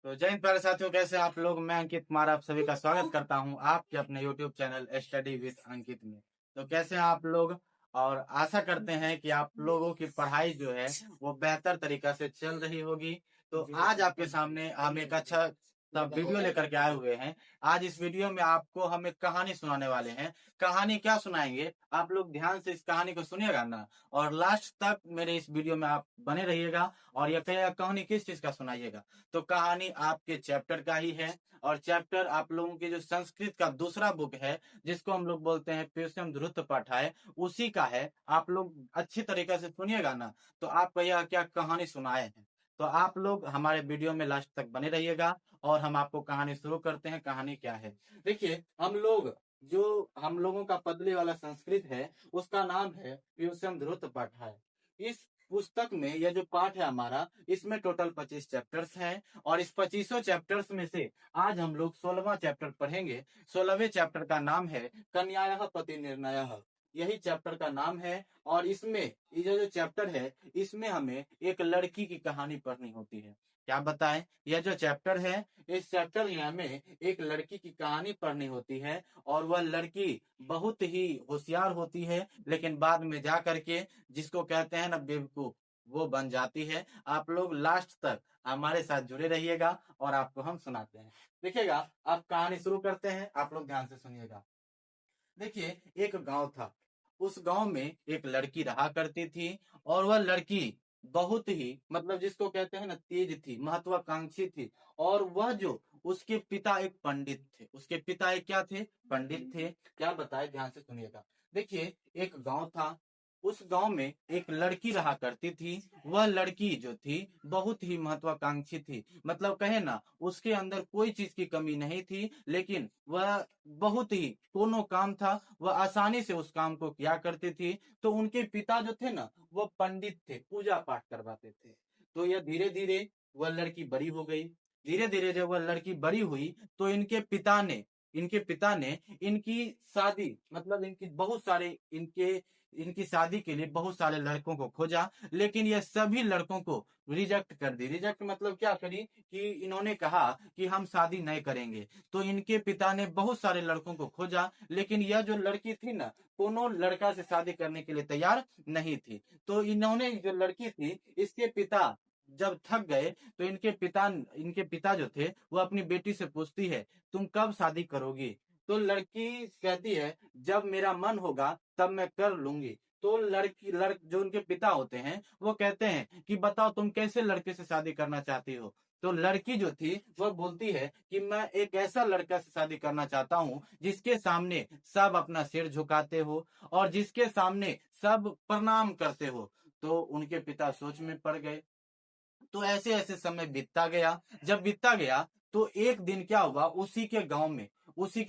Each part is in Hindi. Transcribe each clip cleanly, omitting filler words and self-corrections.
तो जय हिंद प्यारे साथियों, कैसे आप लोग। मैं अंकित कुमार आप सभी का स्वागत करता हूं आपके अपने YouTube चैनल स्टडी विद अंकित में। तो कैसे हैं आप लोग, और आशा करते हैं कि आप लोगों की पढ़ाई जो है वो बेहतर तरीका से चल रही होगी। तो आज आपके सामने हम एक अच्छा वीडियो लेकर के आए हुए हैं। आज इस वीडियो में आपको हम एक कहानी सुनाने वाले हैं। कहानी क्या सुनाएंगे, आप लोग ध्यान से इस कहानी को सुनिएगा ना, और लास्ट तक मेरे इस वीडियो में आप बने रहिएगा। और यह कहानी किस चीज का सुनाइएगा, तो कहानी आपके चैप्टर का ही है। और चैप्टर आप लोगों के जो संस्कृत का दूसरा बुक है, जिसको हम लोग बोलते हैं प्यूसम धृत पाठाय, उसी का है। आप लोग अच्छी तरीके से सुनिएगा ना, तो आपको यह क्या कहानी सुनाए हैं। तो आप लोग हमारे वीडियो में लास्ट तक बने रहिएगा, और हम आपको कहानी शुरू करते हैं। कहानी क्या है, देखिए। हम लोगों का पदली वाला संस्कृत है, उसका नाम है प्यूसम धृत पाठाय। इस पुस्तक में यह जो पाठ है हमारा, इसमें टोटल 25 चैप्टर्स हैं। और इस 25 चैप्टर्स में से आज हम लोग 16वां चैप्टर पढ़ेंगे। 16वें चैप्टर का नाम है कन्यायः पति निर्णयः। यही चैप्टर का नाम है। और इसमें ये जो चैप्टर है, इसमें हमें एक लड़की की कहानी पढ़नी होती है। क्या बताएं, यह जो चैप्टर है, इस चैप्टर में हमें एक लड़की की कहानी पढ़नी होती है। और वह लड़की बहुत ही होशियार होती है, लेकिन बाद में जा करके जिसको कहते हैं ना बेवकूफ, वो बन जाती है। आप लोग लास्ट तक हमारे साथ जुड़े रहिएगा, और आपको हम सुनाते हैं। देखिएगा, आप कहानी शुरू करते हैं, आप लोग ध्यान से सुनिएगा। देखिए, एक गांव था। उस गांव में एक लड़की रहा करती थी। और वह लड़की बहुत ही, मतलब जिसको कहते हैं ना, तेज थी, महत्वाकांक्षी थी। और वह जो उसके पिता एक पंडित थे, उसके पिता एक क्या थे, पंडित थे। क्या बताए, ध्यान से सुनिएगा। देखिए, एक गांव था। उस गांव में एक लड़की रहा करती थी। वह लड़की जो थी बहुत ही महत्वाकांक्षी थी, मतलब कहे ना, उसके अंदर कोई चीज की कमी नहीं थी, लेकिन वह बहुत ही कोनो काम था, वह आसानी से उस काम को किया करती थी। तो उनके पिता जो थे ना, वह पंडित थे, पूजा पाठ करवाते थे। तो यह धीरे धीरे वह लड़की बड़ी हो गई। धीरे धीरे जब वह लड़की बड़ी हुई, तो इनके पिता ने इनकी शादी, मतलब इनकी बहुत सारे इनके इनकी शादी के लिए बहुत सारे लड़कों को खोजा। लेकिन ये सभी लड़कों को रिजेक्ट कर दी। रिजेक्ट मतलब क्या करी, कि इन्होंने कहा कि हम शादी नहीं करेंगे। तो इनके पिता ने बहुत सारे लड़कों को खोजा, लेकिन यह जो लड़की थी ना, कोनो लड़का से शादी करने के लिए तैयार नहीं थी। तो इन्होंने, जो लड़की थी, इसके पिता जब थक गए, तो इनके पिता जो थे, वो अपनी बेटी से पूछती है, तुम कब शादी करोगी। तो लड़की कहती है, जब मेरा मन होगा तब मैं कर लूंगी। तो जो उनके पिता होते हैं, वो कहते हैं कि बताओ तुम कैसे लड़के से शादी करना चाहती हो। तो लड़की जो थी, वह बोलती है कि मैं एक ऐसा लड़का से शादी करना चाहता हूँ जिसके सामने सब अपना सिर झुकाते हो, और जिसके सामने सब प्रणाम करते हो। तो उनके पिता सोच में पड़ गए। तो ऐसे ऐसे समय बीतता गया। जब बीतता गया, तो एक दिन क्या हुआ, उसी के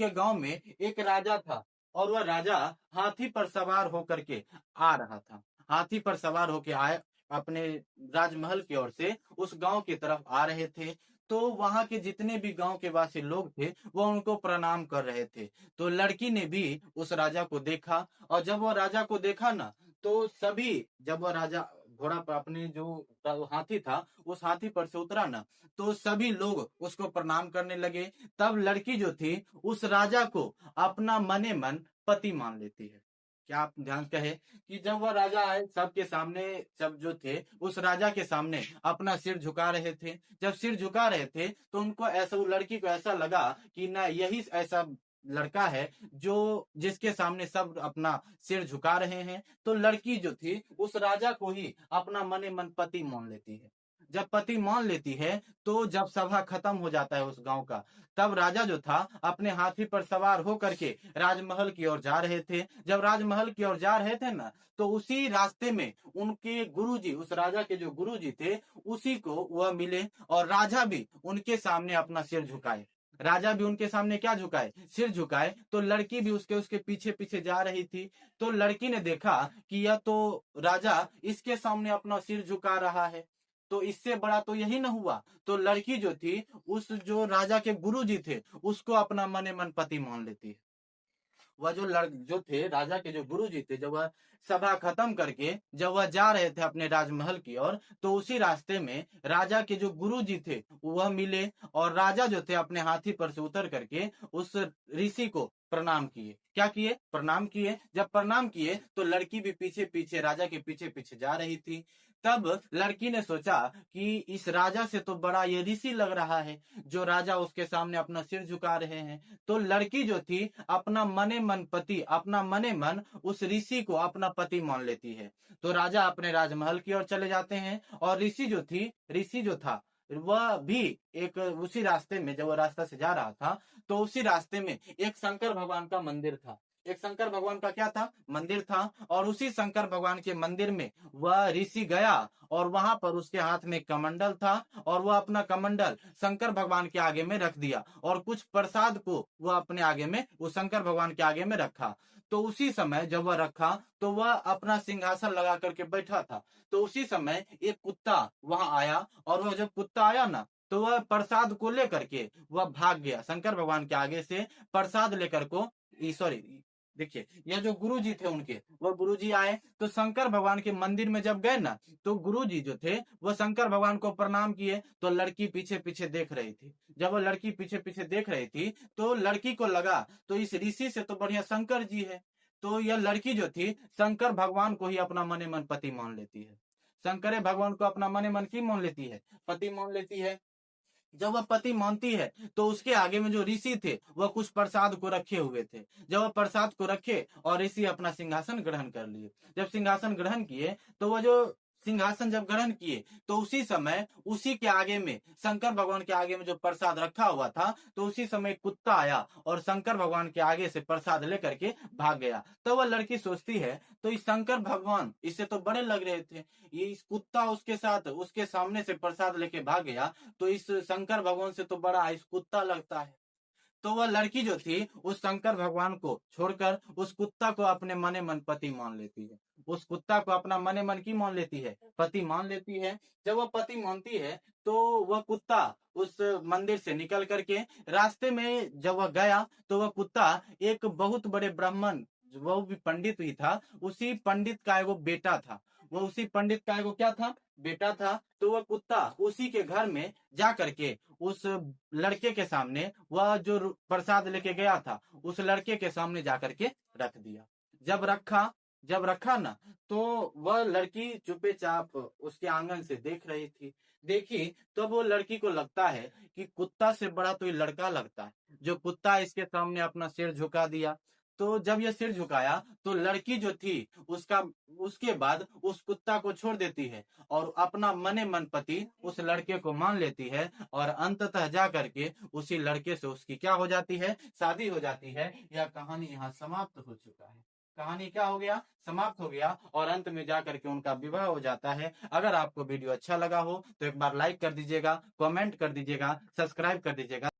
गांव में एक राजा था। और वह राजा हाथी पर सवार होकर के आ रहा था। हाथी पर सवार होकर आए, अपने राजमहल की ओर से उस गांव की तरफ आ रहे थे। तो वहां के जितने भी गांव के वासी लोग थे, वो उनको प्रणाम कर रहे थे। तो लड़की ने भी उस राजा को देखा। और जब वह राजा को देखा ना, तो सभी, जब वह राजा घोड़ा पर, अपने जो हाथी था, उस हाथी पर से उतरा ना, तो सभी लोग उसको प्रणाम करने लगे। तब लड़की जो थी, उस राजा को अपना मने मन पति मान लेती है। क्या आप ध्यान कहे, कि जब वह राजा आए, सबके सामने, सब जो थे उस राजा के सामने अपना सिर झुका रहे थे। जब सिर झुका रहे थे, तो उनको ऐसा, वो लड़की को ऐसा लगा कि ना, यही ऐसा लड़का है जो जिसके सामने सब अपना सिर झुका रहे हैं। तो लड़की जो थी, उस राजा को ही अपना मने मन पति मान लेती है। जब पति मान लेती है, तो जब सभा खत्म हो जाता है उस गांव का, तब राजा जो था, अपने हाथी पर सवार होकर के राजमहल की ओर जा रहे थे। जब राजमहल की ओर जा रहे थे ना, तो उसी रास्ते में उनके गुरुजी, उस राजा के जो गुरुजी थे, उसी को वह मिले। और राजा भी उनके सामने अपना सिर झुकाए। राजा भी उनके सामने क्या झुकाए, सिर झुकाए। तो लड़की भी उसके उसके पीछे पीछे जा रही थी। तो लड़की ने देखा कि यह तो राजा इसके सामने अपना सिर झुका रहा है, तो इससे बड़ा तो यही न हुआ। तो लड़की जो थी, उस जो राजा के गुरु जी थे, उसको अपना मने मन पति मान लेती है। वह जो थे राजा के जो गुरुजी थे, जब वह सभा खत्म करके जब वह जा रहे थे अपने राजमहल की ओर, तो उसी रास्ते में राजा के जो गुरुजी थे वह मिले, और राजा जो थे अपने हाथी पर से उतर करके उस ऋषि को प्रणाम किए। क्या किए? प्रणाम किए। जब प्रणाम किए तो लड़की भी पीछे पीछे राजा के पीछे पीछे जा रही थी। तब लड़की ने सोचा कि इस राजा से तो बड़ा ये ऋषि लग रहा है, जो राजा उसके सामने अपना सिर झुका रहे हैं। तो लड़की जो थी अपना मने मन पति, अपना मने मन उस ऋषि को अपना पति मान लेती है। तो राजा अपने राजमहल की ओर चले जाते हैं, और ऋषि जो था वह भी एक उसी रास्ते में, जब वो रास्ता से जा रहा था तो उसी रास्ते में एक शंकर भगवान का मंदिर था। एक शंकर भगवान का क्या था? मंदिर था। और उसी शंकर भगवान के मंदिर में वह ऋषि गया, और वहां पर उसके हाथ में कमंडल था, और वह अपना कमंडल शंकर भगवान के आगे में रख दिया, और कुछ प्रसाद को वह अपने आगे में, वो शंकर भगवान के आगे में रखा। तो उसी समय जब वह रखा तो वह अपना सिंहासन लगा करके बैठा था। तो उसी समय एक कुत्ता वहां आया, और वह जब कुत्ता आया ना, तो वह प्रसाद को लेकर के वह भाग गया शंकर भगवान के आगे से। प्रसाद लेकर को, सॉरी, देखिए, यह जो गुरुजी थे उनके, वह गुरुजी आए तो शंकर भगवान के मंदिर में जब गए ना, तो गुरुजी जो थे वह शंकर भगवान को प्रणाम किए। तो लड़की पीछे पीछे देख रही थी। जब वह लड़की पीछे पीछे देख रही थी तो लड़की को लगा तो इस ऋषि से तो बढ़िया शंकर जी है। तो यह लड़की जो थी शंकर भगवान को ही अपना मने मन पति मान लेती है। शंकर भगवान को अपना मने मन की मान लेती है, पति मान लेती है। जब वह पति मानती है तो उसके आगे में जो ऋषि थे वह कुछ प्रसाद को रखे हुए थे। जब वह प्रसाद को रखे और ऋषि अपना सिंहासन ग्रहण कर लिए। जब सिंहासन ग्रहण किए तो वह जो सिंहासन जब ग्रहण किए तो उसी समय उसी के आगे में, शंकर भगवान के आगे में जो प्रसाद रखा हुआ था, तो उसी समय कुत्ता आया और शंकर भगवान के आगे से प्रसाद लेकर के भाग गया। तो वह लड़की सोचती है तो इस शंकर भगवान इससे तो बड़े लग रहे थे, ये इस कुत्ता उसके साथ उसके सामने से प्रसाद लेके भाग गया, तो इस शंकर भगवान से तो बड़ा इस कुत्ता लगता है। तो वह लड़की जो थी उस शंकर भगवान को छोड़कर उस कुत्ता को अपने मने मन पति मान लेती है। उस कुत्ता को अपना मने मन की मान लेती है, पति मान लेती है। जब वह पति मानती है तो वह कुत्ता उस मंदिर से निकल करके रास्ते में जब वह गया तो वह कुत्ता एक बहुत बड़े ब्राह्मण, वो भी पंडित ही था, उसी पंडित का एगो बेटा था। वो उसी पंडित का एगो क्या था? बेटा था। तो वह कुत्ता उसी के घर में जा करके उस लड़के के सामने, वह जो प्रसाद लेके गया था उस लड़के के सामने जाकर के रख दिया। जब रखा ना, तो वह लड़की चुपचाप उसके आंगन से देख रही थी। देखी तो वो लड़की को लगता है कि कुत्ता से बड़ा तो ये लड़का लगता है, जो कुत्ता इसके सामने अपना सिर झुका दिया। तो जब यह सिर झुकाया तो लड़की जो थी उसका उसके बाद उस कुत्ता को छोड़ देती है और अपना मने मन पति उस लड़के को मान लेती है, और अंततः जा करके उसी लड़के से उसकी क्या हो जाती है? शादी हो जाती है। यह कहानी यहाँ समाप्त हो चुका है। कहानी क्या हो गया? समाप्त हो गया, और अंत में जाकर के उनका विवाह हो जाता है। अगर आपको वीडियो अच्छा लगा हो तो एक बार लाइक कर दीजिएगा, कमेंट कर दीजिएगा, सब्सक्राइब कर दीजिएगा।